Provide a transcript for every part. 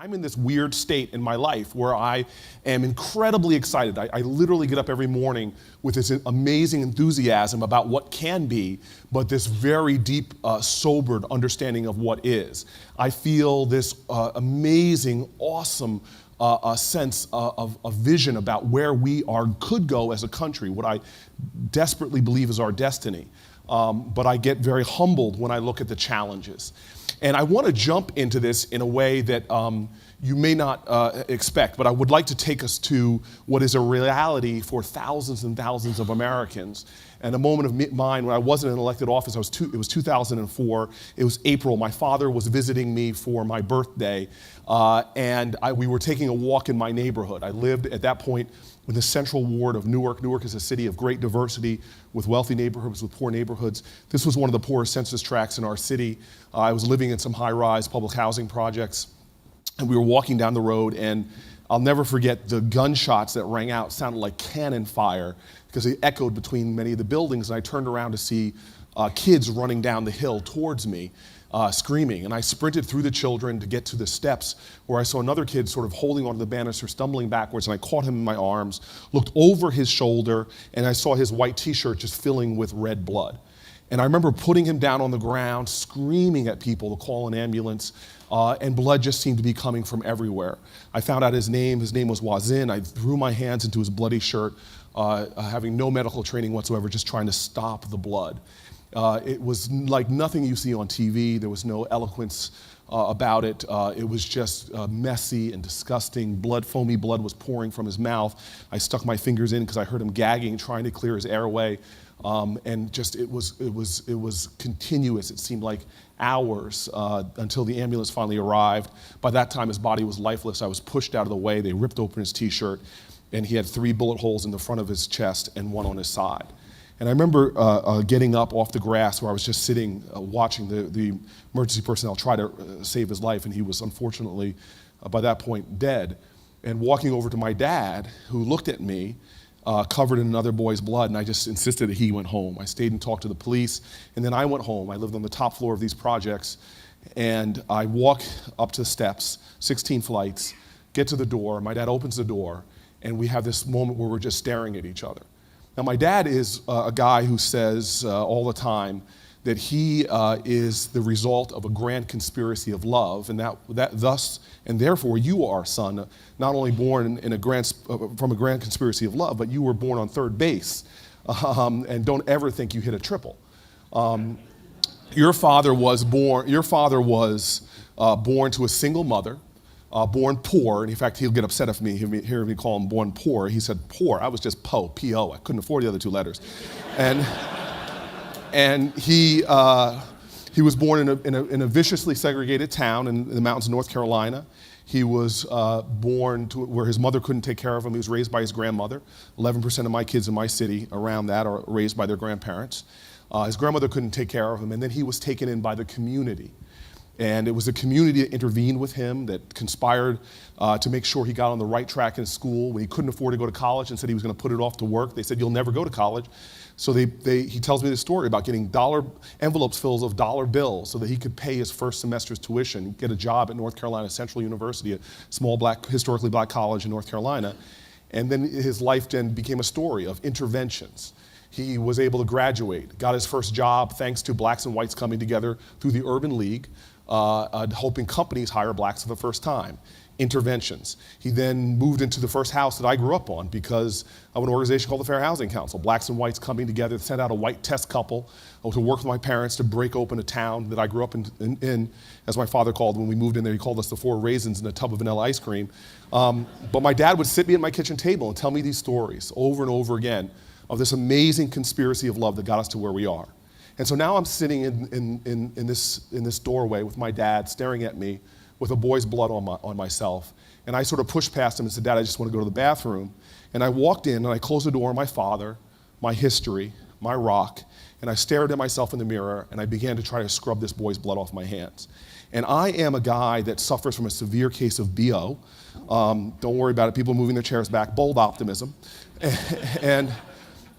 I'm in this weird state in my life where I am incredibly excited. I literally get up every morning with this amazing enthusiasm about what can be, but this very deep, sobered understanding of what is. I feel this amazing, awesome sense of vision about where we could go as a country, what I desperately believe is our destiny. But I get very humbled when I look at the challenges. And I want to jump into this in a way that you may not expect, but I would like to take us to what is a reality for thousands and thousands of Americans. And a moment of mine when I wasn't in elected office, it was 2004, it was April, my father was visiting me for my birthday, and we were taking a walk in my neighborhood. I lived at that point in the central ward of Newark. Newark is a city of great diversity with wealthy neighborhoods, with poor neighborhoods. This was one of the poorest census tracts in our city. I was living in some high-rise public housing projects, and we were walking down the road, and I'll never forget the gunshots that rang out sounded like cannon fire because they echoed between many of the buildings, and I turned around to see kids running down the hill towards me, screaming. And I sprinted through the children to get to the steps where I saw another kid sort of holding onto the banister, stumbling backwards, and I caught him in my arms, looked over his shoulder, and I saw his white t-shirt just filling with red blood. And I remember putting him down on the ground, screaming at people to call an ambulance, and blood just seemed to be coming from everywhere. I found out his name was Wazin. I threw my hands into his bloody shirt, having no medical training whatsoever, just trying to stop the blood. It was like nothing you see on TV. There was no eloquence about it. It was just messy and disgusting. Foamy blood was pouring from his mouth. I stuck my fingers in because I heard him gagging, trying to clear his airway. And just it was continuous. It seemed like hours until the ambulance finally arrived. By that time, his body was lifeless. I was pushed out of the way. They ripped open his t-shirt, and he had 3 bullet holes in the front of his chest and 1 on his side. And I remember getting up off the grass where I was just sitting watching the emergency personnel try to save his life, and he was unfortunately by that point dead. And walking over to my dad, who looked at me, covered in another boy's blood, and I just insisted that he went home. I stayed and talked to the police, and then I went home. I lived on the top floor of these projects, and I walk up to the steps, 16 flights, get to the door. My dad opens the door, and we have this moment where we're just staring at each other. Now, my dad is a guy who says all the time that he is the result of a grand conspiracy of love, and that thus and therefore you are, son, not only born from a grand conspiracy of love, but you were born on third base, and don't ever think you hit a triple. Your father was born to a single mother, born poor, and in fact, he'll get upset if hear me call him born poor. He said poor. I was just P-O. I couldn't afford the other 2 letters. And he was born in a viciously segregated town in the mountains of North Carolina. He was born to where his mother couldn't take care of him. He was raised by his grandmother. 11% of my kids in my city around that are raised by their grandparents. His grandmother couldn't take care of him, and then he was taken in by the community. And it was the community that intervened with him, that conspired to make sure he got on the right track in school. When he couldn't afford to go to college and said he was going to put it off to work, they said, "You'll never go to college." So he tells me this story about getting envelopes filled of dollar bills so that he could pay his first semester's tuition, get a job at North Carolina Central University, a small historically black college in North Carolina. And then his life then became a story of interventions. He was able to graduate, got his first job thanks to blacks and whites coming together through the Urban League, helping companies hire blacks for the first time. Interventions. He then moved into the first house that I grew up on because of an organization called the Fair Housing Council. Blacks and whites coming together, sent out a white test couple to work with my parents to break open a town that I grew up in, as my father called when we moved in there. He called us the 4 raisins and a tub of vanilla ice cream. But my dad would sit me at my kitchen table and tell me these stories over and over again of this amazing conspiracy of love that got us to where we are. And so now I'm sitting in this doorway with my dad staring at me with a boy's blood on myself. And I sort of pushed past him and said, "Dad, I just want to go to the bathroom." And I walked in and I closed the door on my father, my history, my rock, and I stared at myself in the mirror and I began to try to scrub this boy's blood off my hands. And I am a guy that suffers from a severe case of BO. Don't worry about it, people moving their chairs back, bold optimism.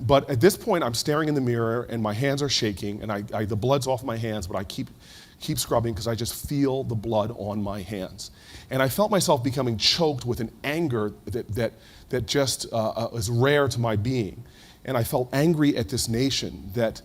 But at this point, I'm staring in the mirror and my hands are shaking and the blood's off my hands, but I keep keep scrubbing because I just feel the blood on my hands. And I felt myself becoming choked with an anger that just is rare to my being. And I felt angry at this nation that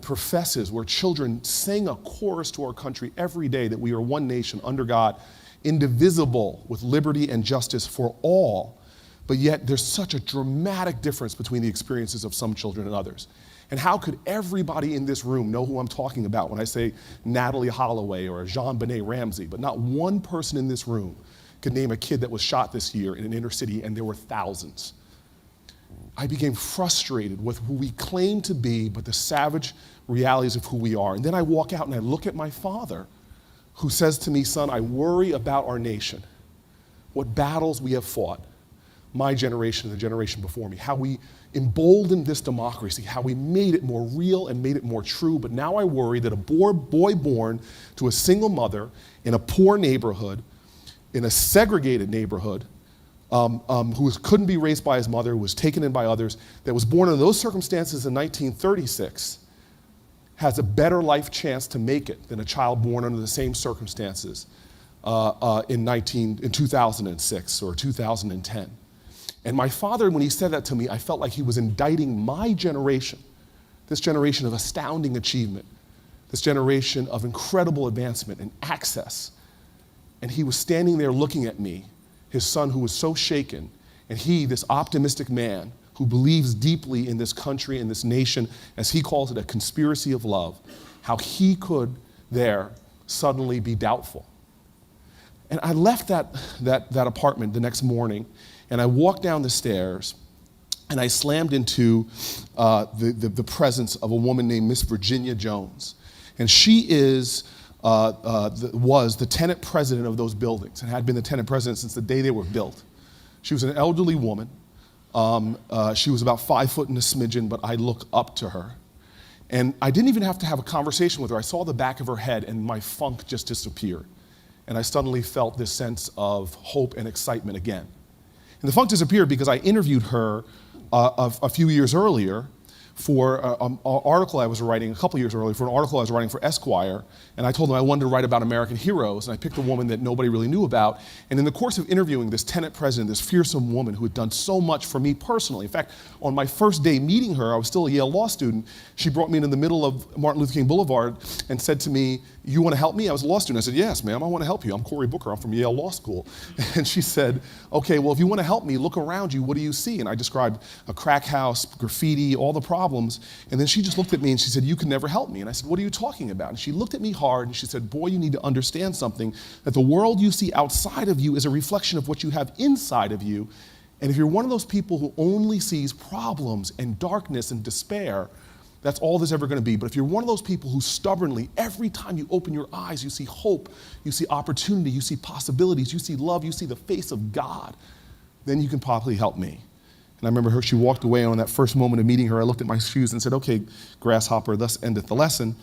professes, where children sing a chorus to our country every day that we are one nation under God, indivisible, with liberty and justice for all. But yet there's such a dramatic difference between the experiences of some children and others. And how could everybody in this room know who I'm talking about when I say Natalie Holloway or JonBenet Ramsey, but not one person in this room could name a kid that was shot this year in an inner city, and there were thousands. I became frustrated with who we claim to be, but the savage realities of who we are. And then I walk out and I look at my father, who says to me, son, I worry about our nation, what battles we have fought, my generation and the generation before me, how we emboldened this democracy, how we made it more real and made it more true. But now I worry that a boy born to a single mother in a poor neighborhood, in a segregated neighborhood, who couldn't be raised by his mother, who was taken in by others, that was born in those circumstances in 1936, has a better life chance to make it than a child born under the same circumstances in 2006 or 2010. And my father, when he said that to me, I felt like he was indicting my generation, this generation of astounding achievement, this generation of incredible advancement and access. And he was standing there looking at me, his son who was so shaken, and he, this optimistic man who believes deeply in this country and this nation, as he calls it, a conspiracy of love, how he could there suddenly be doubtful. And I left that apartment the next morning, and I walked down the stairs, and I slammed into the presence of a woman named Miss Virginia Jones. And she was the tenant president of those buildings and had been the tenant president since the day they were built. She was an elderly woman. She was about 5 foot and a smidgen, but I look up to her. And I didn't even have to have a conversation with her. I saw the back of her head and my funk just disappeared. And I suddenly felt this sense of hope and excitement again. And the funk disappeared because I interviewed her a few years earlier for an article I was writing, a couple years earlier, for an article I was writing for Esquire, and I told them I wanted to write about American heroes, and I picked a woman that nobody really knew about, and in the course of interviewing this tenant president, this fearsome woman who had done so much for me personally, in fact, on my first day meeting her, I was still a Yale law student, she brought me into the middle of Martin Luther King Boulevard and said to me, you want to help me? I was a law student. I said, yes, ma'am, I want to help you. I'm Cory Booker, I'm from Yale Law School. And she said, okay, well, if you want to help me, look around you, what do you see? And I described a crack house, graffiti, all the problems, and then she just looked at me and she said, you can never help me. And I said, what are you talking about? And she looked at me hard and she said, boy, you need to understand something, that the world you see outside of you is a reflection of what you have inside of you. And if you're one of those people who only sees problems and darkness and despair, that's all there's ever going to be. But if you're one of those people who stubbornly, every time you open your eyes, you see hope, you see opportunity, you see possibilities, you see love, you see the face of God, then you can probably help me. And I remember she walked away, and on that first moment of meeting her, I looked at my shoes and said, okay, grasshopper, thus endeth the lesson.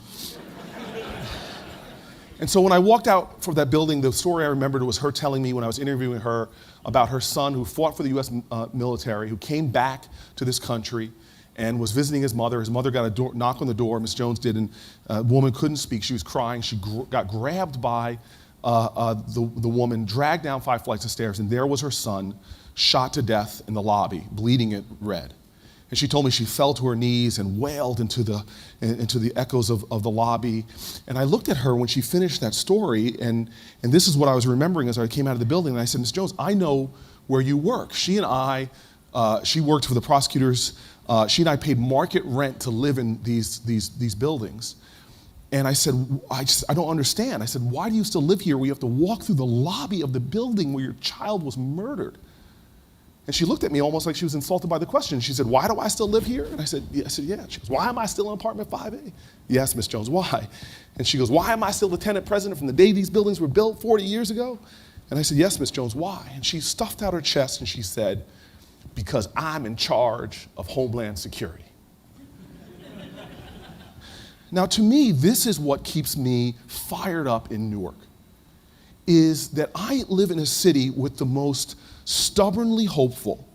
And so when I walked out from that building, the story I remembered was her telling me when I was interviewing her about her son who fought for the U.S. military, who came back to this country and was visiting his mother. His mother got a knock on the door, Miss Jones did, and the woman couldn't speak. She was crying. She got grabbed by the woman, dragged down 5 flights of stairs, and there was her son, shot to death in the lobby, bleeding it red. And she told me she fell to her knees and wailed into the echoes of the lobby. And I looked at her when she finished that story, and this is what I was remembering as I came out of the building. And I said, Miss Jones, I know where you work. She and I, she worked for the prosecutors. She and I paid market rent to live in these buildings. And I said, I don't understand. I said, why do you still live here where you have to walk through the lobby of the building where your child was murdered? And she looked at me almost like she was insulted by the question. She said, why do I still live here? And I said, yeah. She goes, why am I still in apartment 5A? Yes, Miss Jones, why? And she goes, why am I still the tenant president from the day these buildings were built 40 years ago? And I said, yes, Miss Jones, why? And she stuffed out her chest and she said, because I'm in charge of Homeland Security. Now, to me, this is what keeps me fired up in Newark, is that I live in a city with the most stubbornly hopeful,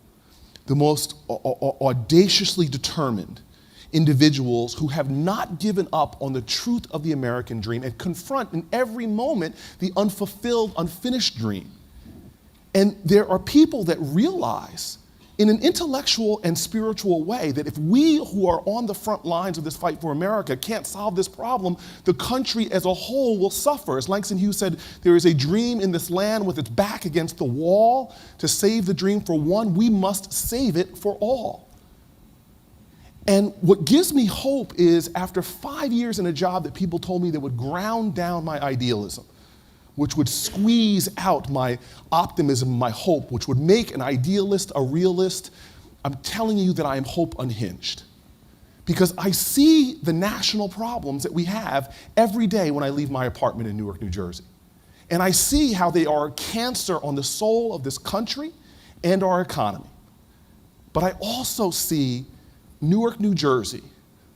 the most audaciously determined, individuals who have not given up on the truth of the American dream and confront in every moment the unfulfilled, unfinished dream. And there are people that realize in an intellectual and spiritual way that if we who are on the front lines of this fight for America can't solve this problem, the country as a whole will suffer. As Langston Hughes said, there is a dream in this land with its back against the wall. To save the dream for one, we must save it for all. And what gives me hope is after 5 years in a job that people told me that would ground down my idealism, which would squeeze out my optimism, my hope, which would make an idealist a realist, I'm telling you that I am hope unhinged. Because I see the national problems that we have every day when I leave my apartment in Newark, New Jersey. And I see how they are a cancer on the soul of this country and our economy. But I also see Newark, New Jersey,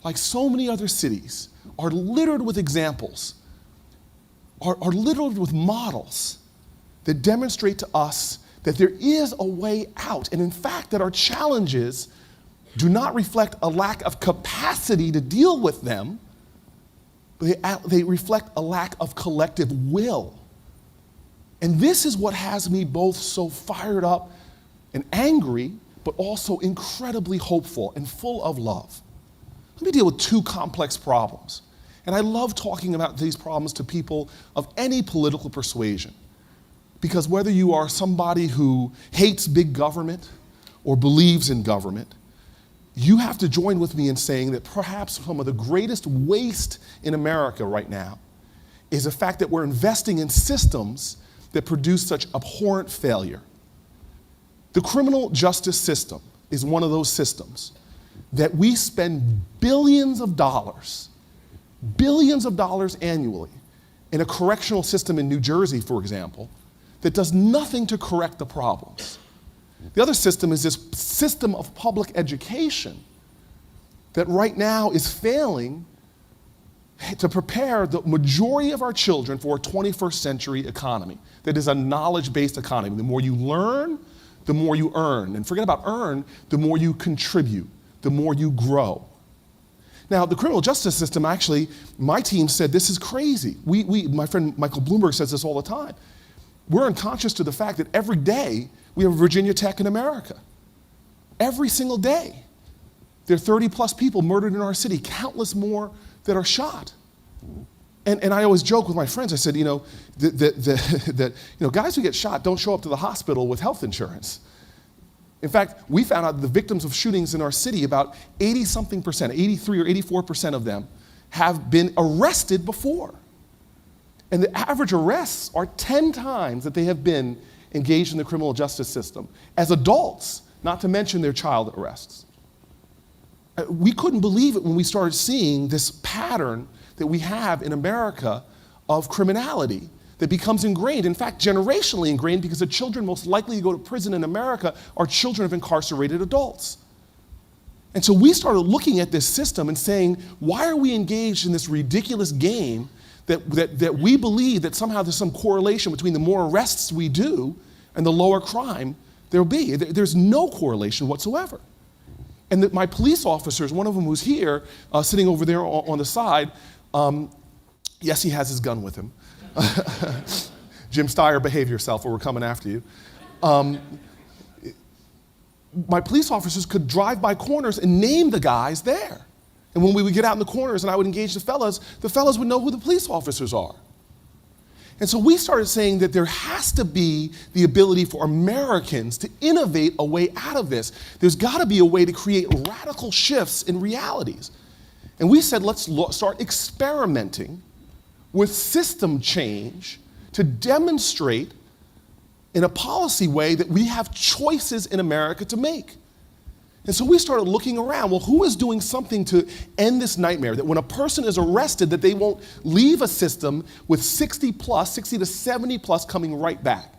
like so many other cities, are littered with examples, are littered with models that demonstrate to us that there is a way out, and in fact that our challenges do not reflect a lack of capacity to deal with them, but they reflect a lack of collective will. And this is what has me both so fired up and angry, but also incredibly hopeful and full of love. Let me deal with two complex problems. And I love talking about these problems to people of any political persuasion. Because whether you are somebody who hates big government or believes in government, you have to join with me in saying that perhaps some of the greatest waste in America right now is the fact that we're investing in systems that produce such abhorrent failure. The criminal justice system is one of those systems that we spend billions of dollars annually in a correctional system in New Jersey, for example, that does nothing to correct the problems. The other system is this system of public education that right now is failing to prepare the majority of our children for a 21st century economy that is a knowledge-based economy. The more you learn, the more you earn. And forget about earn, the more you contribute, the more you grow. Now, the criminal justice system, actually, my team said this is crazy. My friend Michael Bloomberg says this all the time. We're unconscious to the fact that every day we have Virginia Tech in America. Every single day. There are 30 plus people murdered in our city, countless more that are shot. And I always joke with my friends, I said, guys who get shot don't show up to the hospital with health insurance. In fact, we found out that the victims of shootings in our city, about 80-something%, 83 or 84% of them have been arrested before. And the average arrests are 10 times that they have been engaged in the criminal justice system as adults, not to mention their child arrests. We couldn't believe it when we started seeing this pattern that we have in America of criminality that becomes ingrained, in fact, generationally ingrained, because the children most likely to go to prison in America are children of incarcerated adults. And so we started looking at this system and saying, why are we engaged in this ridiculous game that we believe that somehow there's some correlation between the more arrests we do and the lower crime there'll be? There's no correlation whatsoever. And that my police officers, one of them who's here, sitting over there on the side, yes, he has his gun with him. Jim Steyer, behave yourself or we're coming after you. My police officers could drive by corners and name the guys there. And when we would get out in the corners and I would engage the fellas would know who the police officers are. And so we started saying that there has to be the ability for Americans to innovate a way out of this. There's got to be a way to create radical shifts in realities. And we said, let's start experimenting with system change to demonstrate in a policy way that we have choices in America to make. And so we started looking around, well, who is doing something to end this nightmare, that when a person is arrested, that they won't leave a system with 60 to 70 plus coming right back.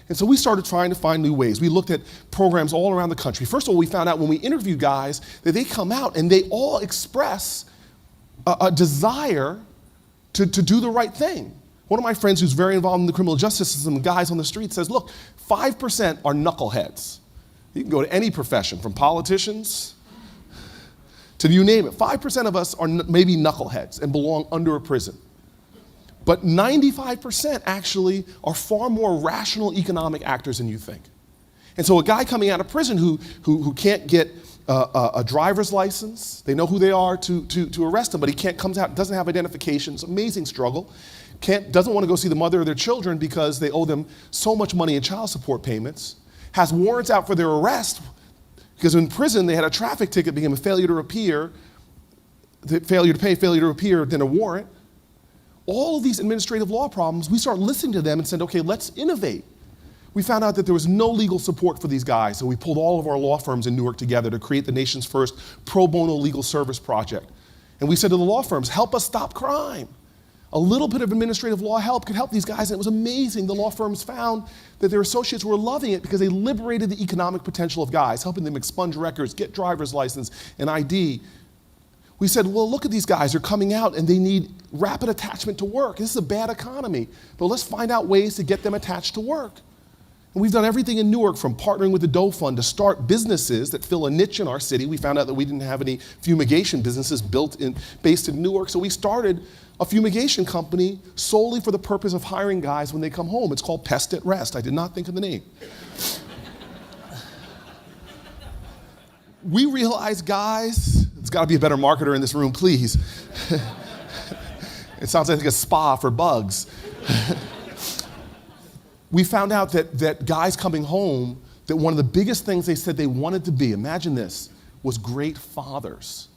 And so we started trying to find new ways. We looked at programs all around the country. First of all, we found out when we interview guys that they come out and they all express a desire to do the right thing. One of my friends who's very involved in the criminal justice system, guys on the street, says, look, 5% are knuckleheads. You can go to any profession, from politicians to you name it. 5% of us are maybe knuckleheads and belong under a prison. But 95% actually are far more rational economic actors than you think. And so a guy coming out of prison who can't get a driver's license, they know who they are to arrest him, but he comes out, doesn't have identification, it's an amazing struggle, doesn't want to go see the mother of their children because they owe them so much money in child support payments, has warrants out for their arrest, because in prison they had a traffic ticket, became a failure to appear, failure to pay, failure to appear, then a warrant. All of these administrative law problems, we start listening to them and said, okay, let's innovate. We found out that there was no legal support for these guys, so we pulled all of our law firms in Newark together to create the nation's first pro bono legal service project. And we said to the law firms, help us stop crime. A little bit of administrative law help could help these guys, and it was amazing. The law firms found that their associates were loving it because they liberated the economic potential of guys, helping them expunge records, get driver's license, and ID. We said, well, look at these guys, they're coming out and they need rapid attachment to work. This is a bad economy, but let's find out ways to get them attached to work. And we've done everything in Newark, from partnering with the Doe Fund to start businesses that fill a niche in our city. We found out that we didn't have any fumigation businesses based in Newark, so we started a fumigation company solely for the purpose of hiring guys when they come home. It's called Pest at Rest. I did not think of the name. We realized, guys, there's got to be a better marketer in this room, please. It sounds like a spa for bugs. We found out that guys coming home, that one of the biggest things they said they wanted to be, imagine this, was great fathers.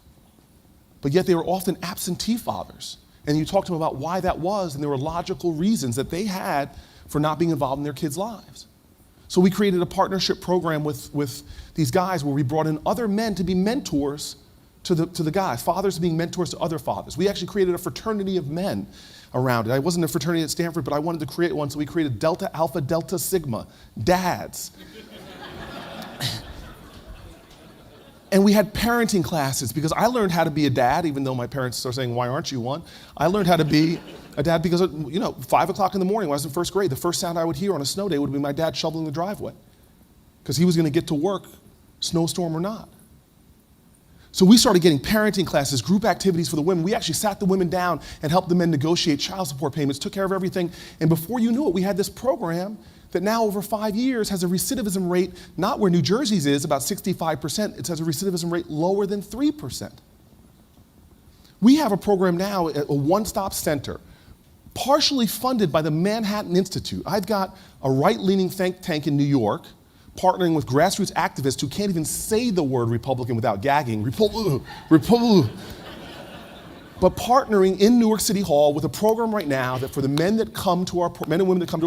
But yet they were often absentee fathers. And you talked to them about why that was, and there were logical reasons that they had for not being involved in their kids' lives. So we created a partnership program with these guys where we brought in other men to be mentors to the guys, fathers being mentors to other fathers. We actually created a fraternity of men around it. I wasn't a fraternity at Stanford, but I wanted to create one, so we created Delta Alpha Delta Sigma, dads. And we had parenting classes, because I learned how to be a dad, even though my parents are saying, why aren't you one? I learned how to be a dad because, 5 o'clock in the morning when I was in first grade, the first sound I would hear on a snow day would be my dad shoveling the driveway, because he was going to get to work, snowstorm or not. So we started getting parenting classes, group activities for the women. We actually sat the women down and helped the men negotiate child support payments, took care of everything. And before you knew it, we had this program that now over 5 years has a recidivism rate, not where New Jersey's is, about 65%, it has a recidivism rate lower than 3%. We have a program now, a one-stop center, partially funded by the Manhattan Institute. I've got a right-leaning think tank in New York, partnering with grassroots activists who can't even say the word Republican without gagging, but partnering in Newark City Hall with a program right now that for the men and women that come to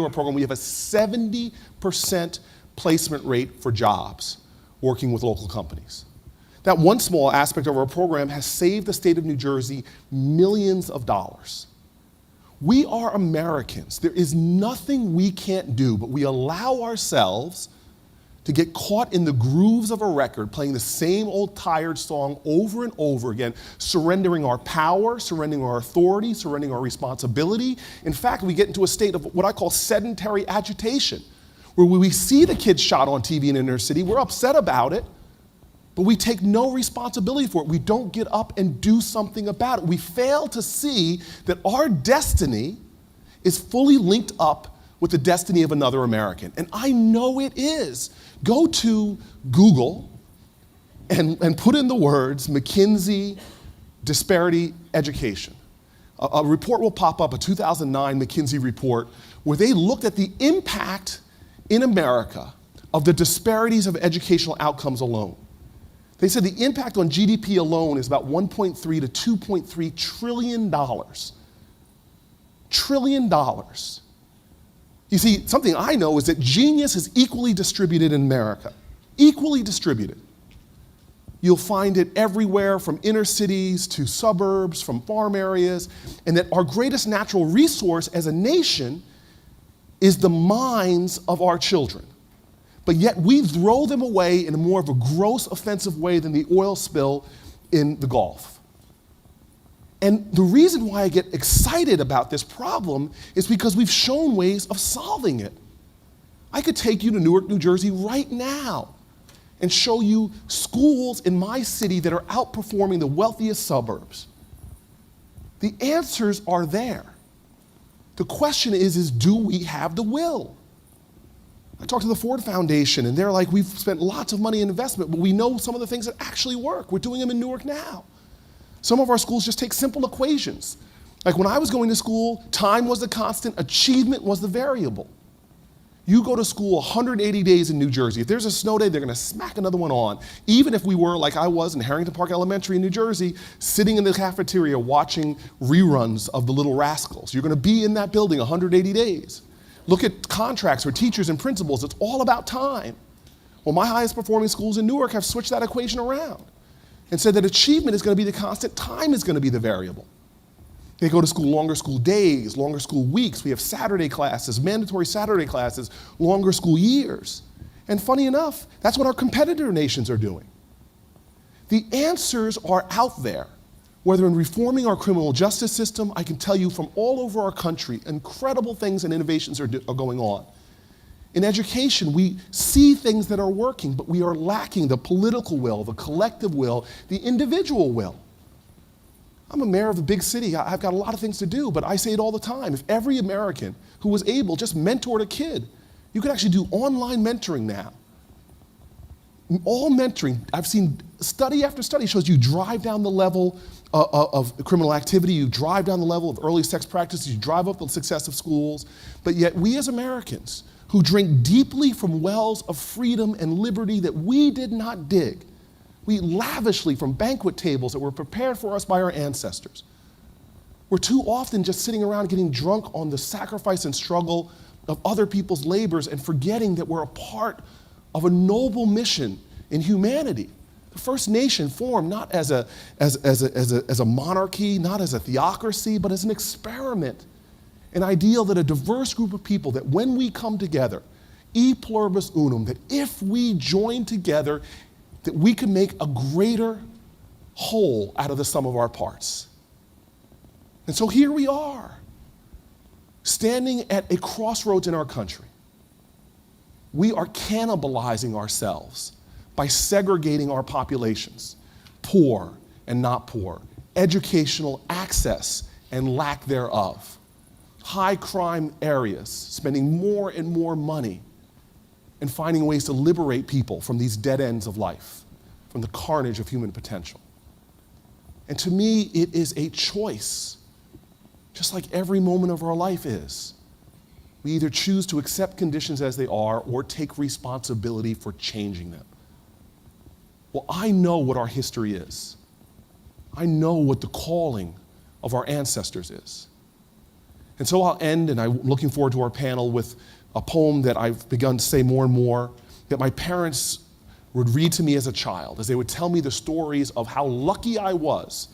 our program, we have a 70% placement rate for jobs working with local companies. That one small aspect of our program has saved the state of New Jersey millions of dollars. We are Americans. There is nothing we can't do, but we allow ourselves to get caught in the grooves of a record, playing the same old tired song over and over again, surrendering our power, surrendering our authority, surrendering our responsibility. In fact, we get into a state of what I call sedentary agitation, where we see the kids shot on TV in inner city, we're upset about it, but we take no responsibility for it. We don't get up and do something about it. We fail to see that our destiny is fully linked up with the destiny of another American. And I know it is. Go to Google and put in the words McKinsey disparity education. A report will pop up, a 2009 McKinsey report, where they looked at the impact in America of the disparities of educational outcomes alone. They said the impact on GDP alone is about $1.3 to $2.3 trillion. Trillion dollars. You see, something I know is that genius is equally distributed in America. Equally distributed. You'll find it everywhere, from inner cities to suburbs, from farm areas, and that our greatest natural resource as a nation is the minds of our children. But yet we throw them away in a more of a gross, offensive way than the oil spill in the Gulf. And the reason why I get excited about this problem is because we've shown ways of solving it. I could take you to Newark, New Jersey right now and show you schools in my city that are outperforming the wealthiest suburbs. The answers are there. The question is do we have the will? I talked to the Ford Foundation, and they're like, we've spent lots of money in investment, but we know some of the things that actually work. We're doing them in Newark now. Some of our schools just take simple equations. Like when I was going to school, time was the constant, achievement was the variable. You go to school 180 days in New Jersey. If there's a snow day, they're gonna smack another one on. Even if we were, like I was in Harrington Park Elementary in New Jersey, sitting in the cafeteria watching reruns of The Little Rascals. You're gonna be in that building 180 days. Look at contracts for teachers and principals. It's all about time. Well, my highest performing schools in Newark have switched that equation around and said that achievement is gonna be the constant, time is gonna be the variable. They go to school longer school days, longer school weeks. We have Saturday classes, mandatory Saturday classes, longer school years. And funny enough, that's what our competitor nations are doing. The answers are out there. Whether in reforming our criminal justice system, I can tell you from all over our country, incredible things and innovations are going on. In education, we see things that are working, but we are lacking the political will, the collective will, the individual will. I'm a mayor of a big city. I've got a lot of things to do, but I say it all the time. If every American who was able just mentored a kid, you could actually do online mentoring now. All mentoring, I've seen study after study shows you drive down the level of criminal activity, you drive down the level of early sex practices, you drive up the success of schools, but yet we as Americans who drink deeply from wells of freedom and liberty that we did not dig, we eat lavishly from banquet tables that were prepared for us by our ancestors. We're too often just sitting around getting drunk on the sacrifice and struggle of other people's labors and forgetting that we're a part of a noble mission in humanity. The First Nation formed not as a monarchy, not as a theocracy, but as an experiment, an ideal that a diverse group of people, that when we come together, e pluribus unum, that if we join together, that we can make a greater whole out of the sum of our parts. And so here we are, standing at a crossroads in our country. We are cannibalizing ourselves by segregating our populations, poor and not poor, educational access and lack thereof, high crime areas, spending more and more money and finding ways to liberate people from these dead ends of life, from the carnage of human potential. And to me, it is a choice, just like every moment of our life is. We either choose to accept conditions as they are or take responsibility for changing them. Well, I know what our history is. I know what the calling of our ancestors is. And so I'll end, and I'm looking forward to our panel, with a poem that I've begun to say more and more, that my parents would read to me as a child, as they would tell me the stories of how lucky I was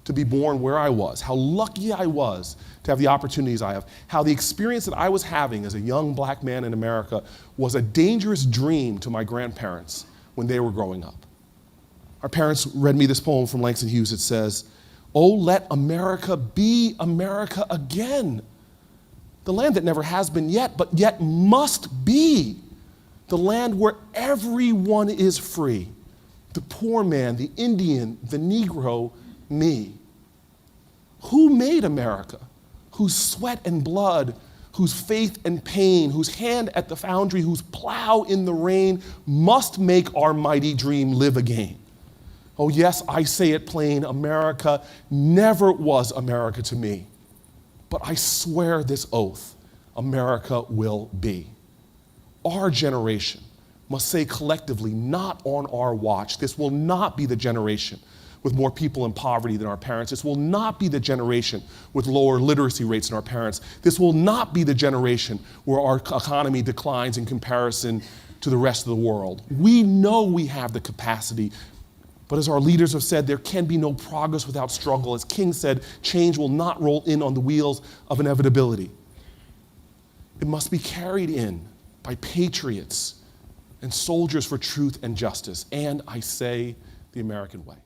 to be born where I was, how lucky I was to have the opportunities I have, how the experience that I was having as a young black man in America was a dangerous dream to my grandparents when they were growing up. Our parents read me this poem from Langston Hughes. It says, "Oh, let America be America again. The land that never has been yet, but yet must be. The land where everyone is free. The poor man, the Indian, the Negro, me. Who made America? Whose sweat and blood, whose faith and pain, whose hand at the foundry, whose plow in the rain must make our mighty dream live again. Oh yes, I say it plain, America never was America to me. But I swear this oath, America will be. Our generation must say collectively, not on our watch. This will not be the generation with more people in poverty than our parents. This will not be the generation with lower literacy rates than our parents. This will not be the generation where our economy declines in comparison to the rest of the world. We know we have the capacity, but as our leaders have said, there can be no progress without struggle. As King said, change will not roll in on the wheels of inevitability. It must be carried in by patriots and soldiers for truth and justice, and I say the American way.